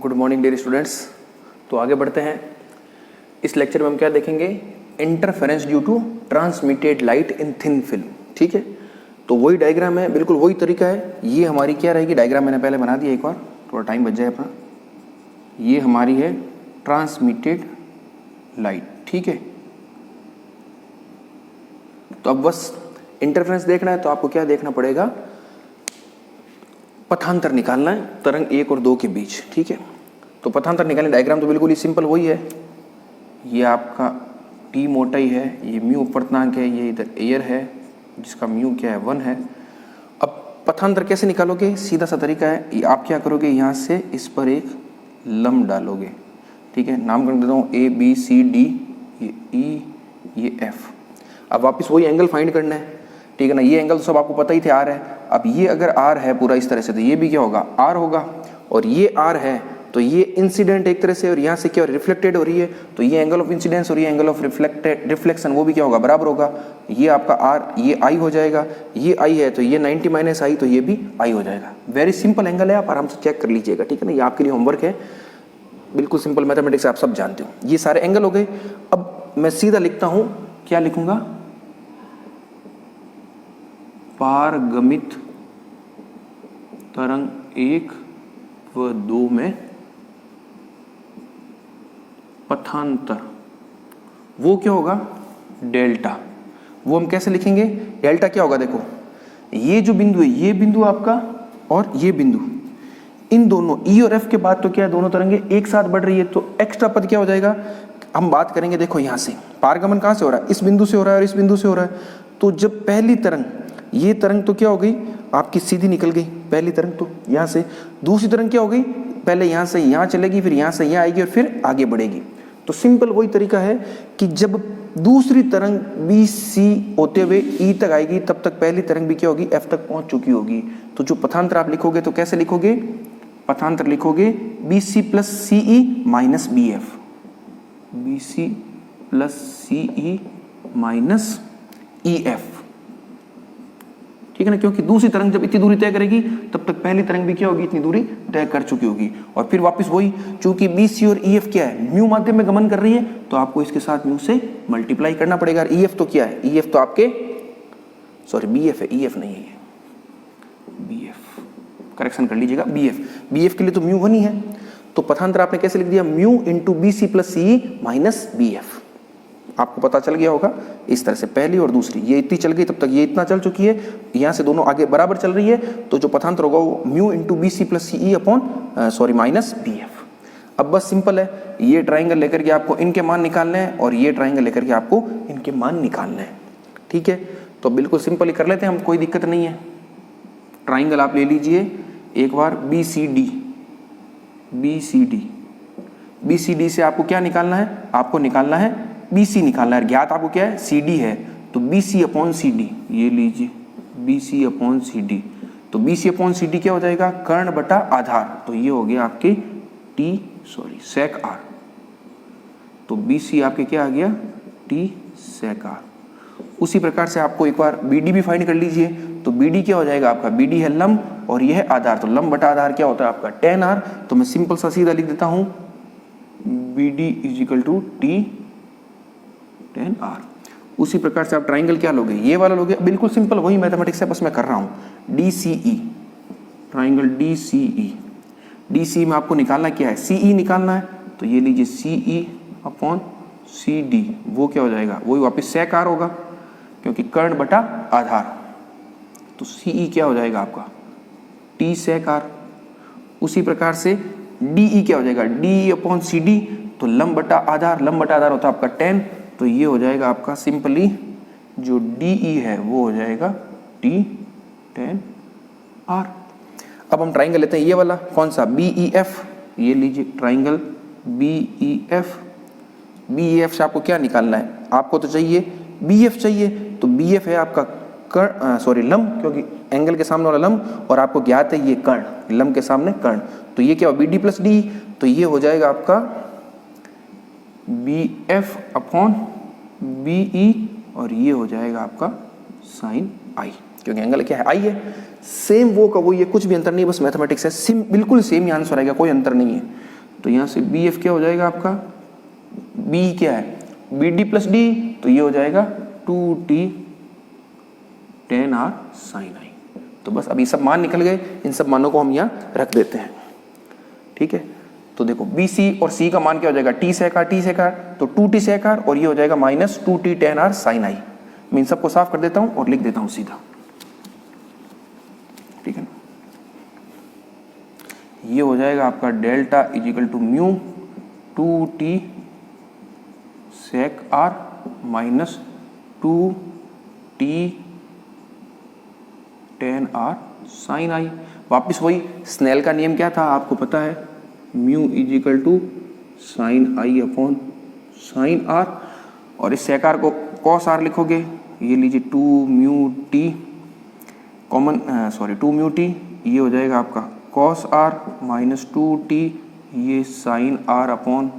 Good morning dear students. तो आगे बढ़ते हैं। इस लेक्चर में हम क्या देखेंगे? Interference due to transmitted light in thin film. ठीक है, तो वही डायग्राम है, बिल्कुल वही तरीका है। ये हमारी क्या रहेगी? डायग्राम मैंने पहले बना दिया, एक बार थोड़ा टाइम बच जाए अपना। ये हमारी है ट्रांसमिटेड लाइट। ठीक है, तो अब बस इंटरफेरेंस देखना है तो आपको क्या देखना पड़ेगा? पथांतर निकालना है तरंग 1 और 2 के बीच। ठीक है, तो पथांतर निकालने डायग्राम तो बिल्कुल ही सिंपल वही है। ये आपका टी मोटाई है, ये म्यू अपवर्तनांक है, ये इधर एयर है जिसका म्यू क्या है 1 है। अब पथांतर कैसे निकालोगे? सीधा सा तरीका है, आप क्या करोगे, यहाँ से इस पर एक लंब डालोगे। ठीक है, नामकरण देता हूँ A B C D, ये E, ये F। अब वापस वही एंगल फाइंड करना है। ठीक है ना, ये एंगल तो सब आपको पता ही थे, R है। अब ये अगर R है पूरा इस तरह से, तो ये भी क्या होगा? R होगा। और ये R है तो ये इंसिडेंट एक तरह से, और यहाँ से क्या रिफ्लेक्टेड हो रही है, तो ये एंगल ऑफ इंसिडेंस और ये एंगल ऑफ रिफ्लेक्शन वो भी क्या होगा? बराबर होगा। ये आपका R, ये I हो जाएगा। ये I है तो ये 90 माइनस I, तो ये भी I हो जाएगा। वेरी सिंपल एंगल है, आप आराम से चेक कर लीजिएगा। ठीक है ना, ये आपके लिए होमवर्क है, बिल्कुल सिंपल मैथमेटिक्स आप सब जानते हो। ये सारे एंगल हो गए। अब मैं सीधा लिखता हूँ, क्या लिखूंगा? पारगमित तरंग 1 व 2 में पथांतर, वो क्या होगा? डेल्टा। वो हम कैसे लिखेंगे? डेल्टा क्या होगा? देखो, ये जो बिंदु है, ये बिंदु आपका और ये बिंदु, इन दोनों E और F के बाद तो क्या है? दोनों तरंगे एक साथ बढ़ रही है, तो एक्स्ट्रा पद क्या हो जाएगा? हम बात करेंगे। देखो, यहां से पारगमन कहां से हो रहा है? इस बिंदु से हो रहा है और इस बिंदु से हो रहा है। तो जब पहली तरंग, ये तरंग तो क्या हो गई आपकी? सीधी निकल गई पहली तरंग, तो यहां से। दूसरी तरंग क्या हो गई? पहले यहां से यहां चलेगी, फिर यहां से यहां आएगी और फिर आगे बढ़ेगी। तो सिंपल वही तरीका है कि जब दूसरी तरंग BC होते हुए E तक आएगी, तब तक पहली तरंग भी क्या होगी? F तक पहुंच चुकी होगी। तो जो पथांतर आप लिखोगे तो कैसे लिखोगे? पथांतर लिखोगे BC plus CE minus BF, BC plus CE minus EF। ठीक है ना, क्योंकि दूसरी तरंग जब इतनी दूरी तय करेगी तब तक पहली तरंग भी क्या होगी? इतनी दूरी तय कर चुकी होगी। और फिर वापस वही, चूंकि BC और EF क्या है? म्यू माध्यम में गमन कर रही है, तो आपको इसके साथ म्यू से मल्टीप्लाई करना पड़ेगा। EF तो क्या है? EF तो आपके, सॉरी BF है, EF नहीं है, BF, करेक्शन कर लीजिएगा, BF के लिए तो म्यू 1 ही है। तो पथांतर आपने कैसे लिख दिया? Mu into BC plus CE minus BF। आपको पता चल गया होगा इस तरह से, पहली और दूसरी ये इतनी चल गई, तब तक ये इतना चल चुकी है, यहाँ से दोनों आगे बराबर चल रही है, तो जो पथांतर होगा वो mu into BC plus CE upon minus BF। अब बस सिंपल है, ये ट्राइंगल लेकर के आपको इनके मान निकालने हैं और ये ट्राइंगल लेकर के आपको इनके मान निकालने हैं। ठीक है, तो बिल्कुल सिंपल ही कर लेते हैं हम, कोई दिक्कत नहीं है। ट्राइंगल आप ले लीजिए एक बार, BCD से आपको क्या निकालना है? आपको निकालना है BC निकालना है। ज्ञात आपको क्या है? CD है, तो BC अपॉन CD, ये लीजिए BC अपॉन CD। तो BC अपॉन CD क्या हो जाएगा? कर्ण बटा आधार, तो ये हो गया आपके sec R। तो BC आपके क्या आ गया? T sec R। उसी प्रकार से आपको एक बार BD भी फाइंड कर लीजिए। तो BD क्या हो जाएगा आपका? BD है लंब और यह है आधार, तो लंब बटा आधार क्या होता है आपका? tan R। तो मैं सिंपल सा सीधा लिख देता हूं, BD is equal to T tan R। उसी प्रकार से आप ट्राइंगल क्या लोगे? ये वाला लोगे, बिल्कुल सिंपल वही मैथमेटिक्स है, बस मैं कर रहा हूं। DCE, ट्राइंगल DCE में आपको निकालना क्या है? CE निकालना है, तो ये लीजिए CE अपॉन CD, वो क्या हो जाएगा? वही वापस sec R होगा, क्योंकि कर्ण बटा आधार, तो CE क्या हो जाएगा आपका? T sec R। उसी प्रकार से DE क्या हो जाएगा? DE अपॉन CD, तो लंब बटा आधार होता है आपका tan, तो ये हो जाएगा आपका सिंपली जो DE है वो हो जाएगा T tan R। अब हम ट्राइंगल लेते हैं ये वाला, कौन सा? BEF, ये लीजिए ट्राइंगल BEF से आपको क्या निकालना है? आपको तो चाहिए BF चाहिए, तो BF है आपका लंब, क्योंकि एंगल के सामने वाला लंब, और आपको ज्ञात है ये कर्ण, लंब के सामने कर्ण, तो ये क्या हो? BD प्लस DE, तो ये हो जाएगा आपका BF अपॉन BE, और ये हो जाएगा आपका साइन I, क्योंकि एंगल क्या है? I है। सेम वो का वो, ये कुछ भी अंतर नहीं, बस मैथमेटिक्स है, बिल्कुल सेम ही आंसर आएगा, कोई अंतर नहीं है। तो यहाँ से बी एफ क्या हो जाएगा आपका, बी क्या है, बी डी प्लस डी, तो ये हो जाएगा 2t tan r sin i। तो बस अभी सब मान निकल गए, इन सब मानों को हम यहाँ रख देते हैं, ठीक है। तो देखो बी सी और सी का मान क्या हो जाएगा, टी sec r, तो 2t sec r और ये हो जाएगा minus 2t tan r sin i। मैं इन सबको साफ कर देता हूँ और लिख देता हूँ सीधा, ठीक है ना। ये हो जाएगा आपका delta is equal to mu 2t sec r minus 2t tan r sin i। वापिस वही स्नेल का नियम क्या था आपको पता है, mu is equal to sine i upon sine r, और इस sec r को cos r लिखोगे, ये लीजिए 2 mu t common, sorry 2 mu t, ये हो जाएगा आपका cos r माइनस 2t, ये sine r upon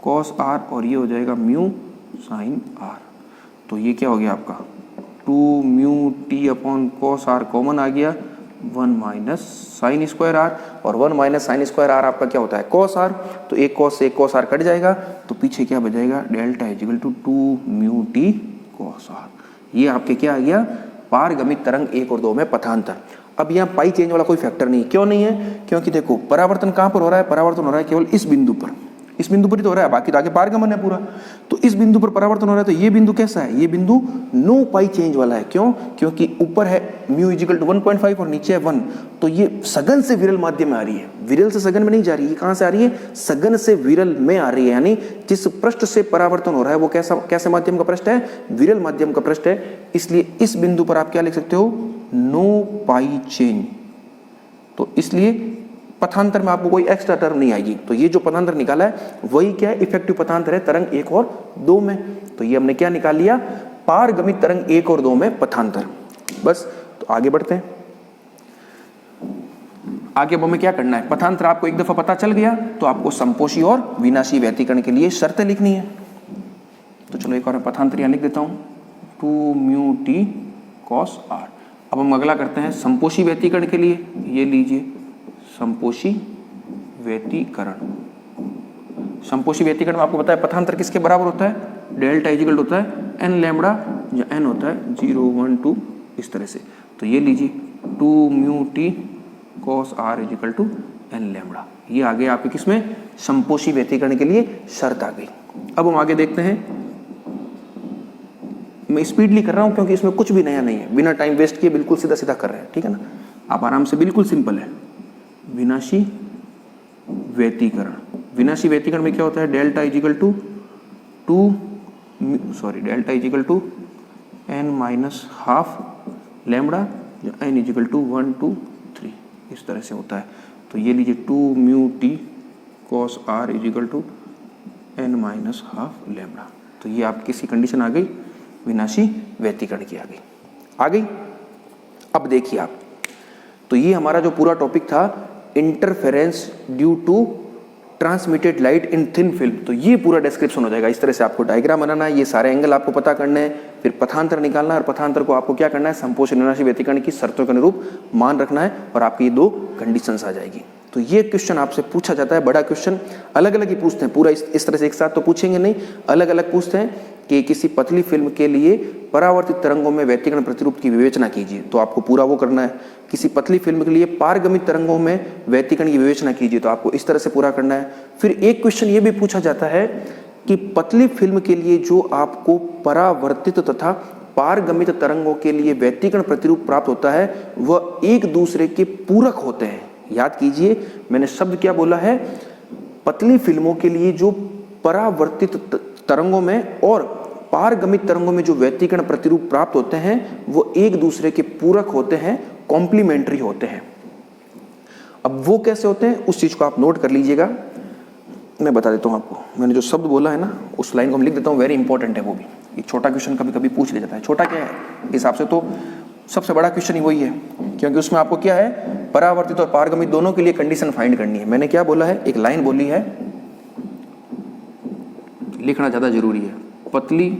cos r, और ये हो जाएगा म्यू साइन r। तो ये क्या हो गया आपका 2 mu T upon cos r common आ गया, 1 माइनस साइन स्क्वायर r, और 1 माइनस साइन स्क्वायर r आपका क्या होता है cos r, तो एक cos से एक cos r कट जाएगा, तो पीछे क्या बचेगा delta is equal to 2 mu t cos r। ये आपके क्या आ गया, पारगमित तरंग 1 और 2 में पथांतर। अब यहाँ पाई चेंज वाला कोई फैक्टर नहीं, क्यों नहीं है, क्योंकि देखो परावर्तन कहाँ पर हो रहा है, परावर्तन हो रहा है केवल इस बिंदु पर, इस बिंदु पर ही तो हो रहा है, बाकी तो आगे पारगमन है पूरा। तो इस बिंदु पर परावर्तन हो रहा है, तो ये बिंदु कैसा है, ये बिंदु नो पाई चेंज वाला है। क्यों, क्योंकि ऊपर है म्यू इजिकल टू 1.5 और नीचे है 1, तो ये सघन से विरल माध्यम में आ रही है, विरल से सघन में नहीं जा रही है। कहाँ से आ रही है, सघन से विरल में आ रही है, यानी जिस पृष्ठ से परावर्तन हो रहा है वो कैसे माध्यम का पृष्ठ है, विरल माध्यम का पृष्ठ है। इसलिए इस बिंदु पर आप क्या लिख सकते हो, नो पाई चेंज। तो इसलिए पथांतर में आपको कोई एक्स्ट्रा टर्म नहीं आएगी। तो ये जो पथांतर निकाला है वही क्या है, इफेक्टिव पथांतर है तरंग 1 और 2 में। तो ये हमने क्या निकाल लिया, पारगमित तरंग 1 और 2 में पथांतर। बस, तो आगे बढ़ते हैं। आगे अब हमें क्या करना है, पथांतर आपको एक दफा पता चल गया तो आपको संपोषी और विनाशी व्यतिकरण के लिए शर्तें लिखनी है। तो चलो एक और पथांतर यहाँ लिख देता हूँ, 2 म्यू टी कॉस आर। अब हम अगला करते हैं संपोषी व्यतिकरण के लिए, ये लीजिए संपोषी व्यतिकरण। संपोषी व्यतिकरण में आपको पता है पथांतर किसके बराबर होता है, डेल्टा इजिकल होता है एन लैम्बडा, या एन होता है 0 1 2 इस तरह से। तो ये लीजिए 2 mu t cos r is equal to n lambda. ये आ गया आपके किसमें, संपोषी व्यतिकरण के लिए शर्त आ गई। अब हम आगे देखते हैं, मैं स्पीडली कर रहा हूं क्योंकि इसमें कुछ भी नया नहीं है, बिना टाइम वेस्ट किए बिल्कुल सीधा सीधा कर रहे हैं, ठीक है ना। आप आराम से, बिल्कुल सिंपल है। विनाशी व्यतिकरण, विनाशी व्यतिकरण में क्या होता है, delta is equal to delta is equal to n minus half lambda, या एन इजिकल टू 1 2 3 इस तरह से होता है। तो ये लीजिए 2 mu t cos r is equal to n minus half lambda. तो ये आपकी किसी कंडीशन आ गई, विनाशी व्यतिकरण की आ गई। अब देखिए आप, तो ये हमारा जो पूरा टॉपिक था interference due to transmitted light in thin film, तो ये पूरा डिस्क्रिप्शन हो जाएगा। इस तरह से आपको डायग्राम बनाना है, ये सारे एंगल आपको पता करने हैं, फिर पथांतर निकालना है, और पथांतर को आपको क्या करना है, संपोषी विनाशी व्यतिकरण की शर्तों के अनुरूप मान रखना है, और आपकी ये 2 कंडीशंस आ जाएगी। तो ये क्वेश्चन आपसे पूछा जाता है, बड़ा क्वेश्चन अलग अलग ही पूछते हैं, पूरा इस तरह से एक साथ तो पूछेंगे नहीं, अलग अलग पूछते हैं कि किसी पतली फिल्म के लिए परावर्तित तरंगों में व्यतिकरण प्रतिरूप की विवेचना कीजिए, तो आपको पूरा वो करना है। किसी पतली फिल्म के लिए पारगमित तरंगों में व्यतिकरण की विवेचना कीजिए, तो आपको इस तरह से पूरा करना है। फिर एक क्वेश्चन ये भी पूछा जाता है कि पतली फिल्म के लिए जो आपको परावर्तित तथा पारगमित तरंगों के लिए व्यतिकरण प्रतिरूप प्राप्त होता है वह एक दूसरे के पूरक होते हैं। याद कीजिए, मैंने शब्द क्या बोला है, पतली फिल्मों के लिए जो परावर्तित तरंगों में और पारगमित तरंगों में जो व्यतिकरण प्रतिरूप प्राप्त होते हैं वो एक दूसरे के पूरक होते हैं, कॉम्प्लीमेंट्री होते हैं। अब वो कैसे होते हैं उस चीज को आप नोट कर लीजिएगा, मैं बता देता हूं आपको। मैंने जो शब्द बोला है ना, उस लाइन को हम लिख देता हूं, वेरी इंपॉर्टेंट है वो भी। एक छोटा क्वेश्चन कभी कभी पूछ ले जाता है, छोटा क्या है हिसाब से तो सबसे बड़ा क्वेश्चन ही वही है, क्योंकि उसमें आपको क्या है, परावर्तित और पारगमित दोनों के लिए कंडीशन फाइंड करनी है। मैंने क्या बोला है, एक लाइन बोली है, लिखना ज्यादा जरूरी है, पतली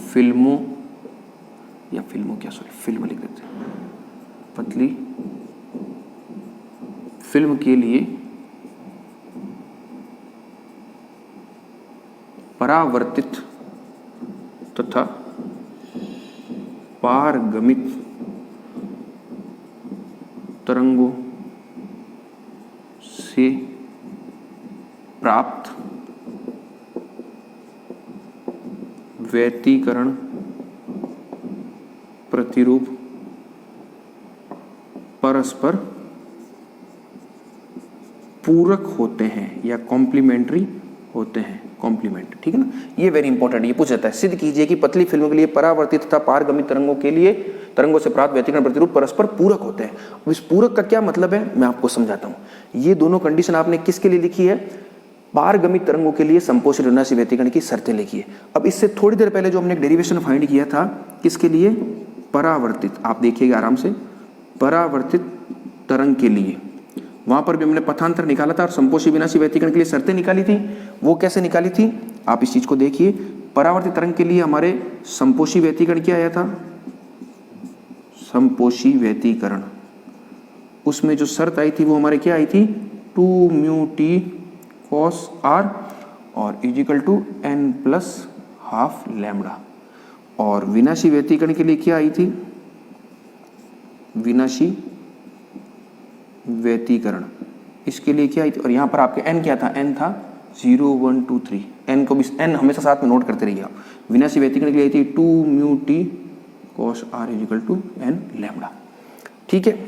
फिल्मों, या फिल्मों क्या, सॉरी फिल्म लिख देते हैं, पतली फिल्म के लिए परावर्तित तथा पारगमित तरंगों से प्राप्त व्यतिकरण प्रतिरूप परस्पर पूरक होते हैं या कॉम्प्लीमेंट्री होते हैं। कॉम्प्लीमेंट, ठीक है ना, ये वेरी इंपॉर्टेंट, ये पूछ जाता है। सिद्ध कीजिए कि पतली फिल्मों के लिए परावर्तित तथा पारगमित तरंगों के लिए तरंगों से प्राप्त व्यतिकरण प्रतिरूप परस्पर पूरक होते हैं। अब इस पूरक का क्या मतलब है मैं आपको समझाता हूं। ये दोनों कंडीशन आपने किसके लिए लिखी है? पारगमित तरंगों के लिए संपोषित विनाशी व्यतिकरण की शर्तें लिखी है। अब इससे थोड़ी देर पहले जो हमने एक डेरिवेशन फाइंड किया था, किसके लिए? परावर्तित, आप देखिएगा आराम से, परावर्तित तरंग के लिए, वहां पर भी हमने पथांतर निकाला था और संपोषी विनाशी व्यतिकरण के लिए शर्तें निकाली थी। वो कैसे निकाली थी आप इस चीज को देखिए। परावर्तित तरंग के लिए हमारे संपोषी व्यतिकरण क्या आया था? संपोषी व्यतिकरण, उसमें जो शर्त आई थी वो हमारे क्या आई थी? 2 म्यू टी कॉस आर और is equal to n plus half lambda. और विनाशी व्यतिकरण के लिए क्या आई थी? विनाशी व्यतिकरण, इसके लिए क्या आई थी? और यहाँ पर आपके n क्या था? n था 0 1 2 3। n को भी n हमेशा साथ में नोट करते रहिए आप। विनाशी व्यतिकरण के लिए आई थी 2 mu t cos r is equal to n lambda. ठीक है,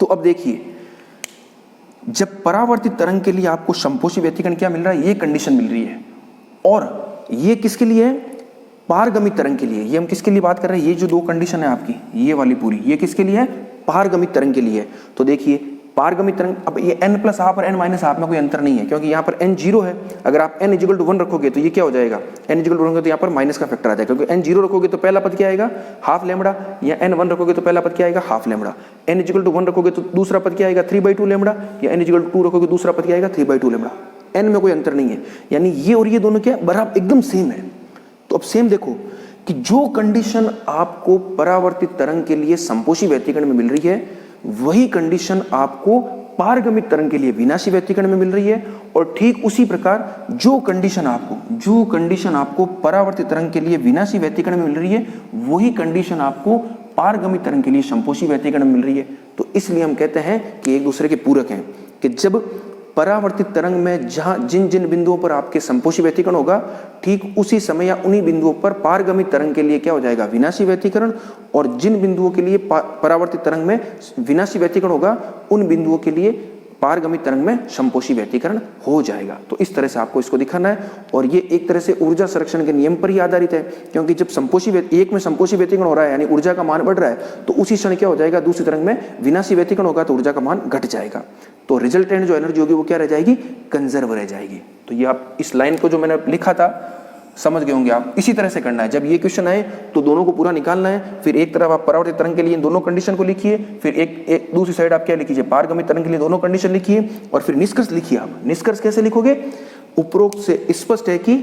तो अब देखिए, जब परावर्तित तरंग के लिए आपको संपोषी व्यतिकरण क्या मिल रहा है? ये कंडीशन मिल रही है। और ये किसके लिए है? पारगमित तरंग के लिए। ये हम किसके लिए बात कर रहे हैं? ये जो दो कंडीशन है आपकी, ये वाली पूरी, ये किसके लिए है? पारगमित तरंग के लिए। तो देखिए पारगमित तरंग, अब ये n प्लस हाफ और n माइनस हाफ में कोई अंतर नहीं है, क्योंकि यहाँ पर n 0 है। अगर आप n इजिकल टू 1 रखोगे तो ये क्या हो जाएगा? n इजिकल टू 1 रखोगे तो यहाँ पर माइनस का फैक्टर आ जाएगा, क्योंकि n 0 रखोगे तो पहला पद क्या आएगा? हाफ लैम्डा, या n 1 रखोगे तो पहला पद क्या आएगा? Half lambda. n is equal to 1 रखोगे तो दूसरा पद क्या आएगा? 3/2 लैम्डा, या n इजिकल टू 2 रखोगे दूसरा पद क्या आएगा? 3/2 लैम्डा। n में कोई अंतर नहीं है, यानी ये और ये दोनों क्या बराबर एकदम सेम है। तो अब सेम देखो कि जो कंडीशन आपको परावर्तित तरंग के लिए संपोषी व्यतिकरण में मिल रही है, वही कंडीशन आपको पारगमित तरंग के लिए विनाशी व्यतिकरण में मिल रही है। और ठीक उसी प्रकार जो कंडीशन आपको परावर्तित तरंग के लिए विनाशी व्यतिकरण में मिल रही है, वही कंडीशन आपको पारगमित तरंग के लिए संपोषी व्यतिकरण में मिल रही है। तो इसलिए हम कहते हैं कि एक दूसरे के पूरक हैं, कि जब परावर्तित तरंग में जहां जिन जिन बिंदुओं पर आपके संपोषी व्यतिकरण होगा, ठीक उसी समय या उन्हीं बिंदुओं पर पारगमित तरंग के लिए क्या हो जाएगा? विनाशी व्यतिकरण। और जिन बिंदुओं के लिए परावर्तित तरंग में विनाशी व्यतिकरण होगा, उन बिंदुओं के लिए पारगमित तरंग में संपोषी व्यतिकरण हो जाएगा। तो इस तरह से आपको इसको दिखाना है। और ये एक तरह से ऊर्जा संरक्षण के नियम पर ही आधारित है, क्योंकि जब एक में संपोषी व्यतिकरण हो रहा है, यानी ऊर्जा का मान बढ़ रहा है, तो उसी क्षण क्या हो जाएगा? दूसरी तरंग में विनाशी व्यतिकरण होगा तो ऊर्जा का मान घट जाएगा। तो रिजल्टेंट जो एनर्जी होगी वो क्या रह जाएगी? कंजर्व रह जाएगी। तो ये आप इस लाइन को जो मैंने लिखा था समझ गए होंगे आप। इसी तरह से करना है, जब ये क्वेश्चन आए तो दोनों को पूरा निकालना है। फिर एक तरफ आप परावर्तित तरंग के लिए इन दोनों कंडीशन को लिखिए, फिर एक दूसरी साइड आप क्या लिखिए? पारगमित तरंग के लिए दोनों कंडीशन लिखिए, और फिर निष्कर्ष लिखिए। आप निष्कर्ष कैसे लिखोगे? उपरोक्त से स्पष्ट है कि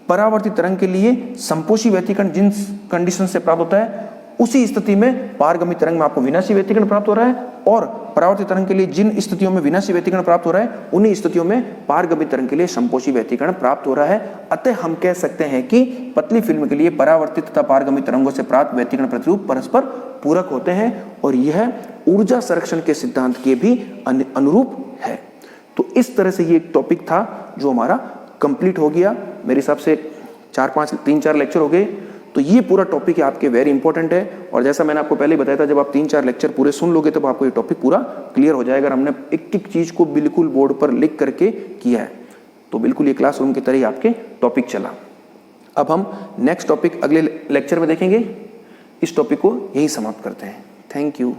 परावर्तित तरंग के लिए संपोषी व्यतिकरण जिन कंडीशन से प्राप्त होता है, उसी स्थिति में पारगमित तरंग में आपको विनाशी व्यतिकरण प्राप्त हो रहा है, और परावर्तित तरंग के लिए जिन स्थितियों में विनाशी व्यतिकरण प्राप्त हो रहा है, उन्हीं स्थितियों में पारगमित तरंग के लिए संपोषी व्यतिकरण प्राप्त हो रहा है। अतः हम कह सकते हैं कि पतली फिल्म के लिए परावर्तित तथा पारगमित तरंगों से प्राप्त व्यतिकरण प्रतिरूप परस्पर पूरक होते हैं, और यह ऊर्जा संरक्षण के सिद्धांत के भी अनुरूप है। तो इस तरह से ये एक टॉपिक था जो हमारा कंप्लीट हो गया। मेरे हिसाब से 3-4 लेक्चर हो गए। तो ये पूरा टॉपिक है आपके वेरी इंपॉर्टेंट है। और जैसा मैंने आपको पहले बताया था, जब आप 3-4 लेक्चर पूरे सुन लोगे तब आपको ये टॉपिक पूरा क्लियर हो जाएगा। हमने एक एक चीज को बिल्कुल बोर्ड पर लिख करके किया है, तो बिल्कुल ये क्लासरूम की तरह ही आपके टॉपिक चला। अब हम नेक्स्ट टॉपिक अगले लेक्चर में देखेंगे। इस टॉपिक को यही समाप्त करते हैं। Thank you.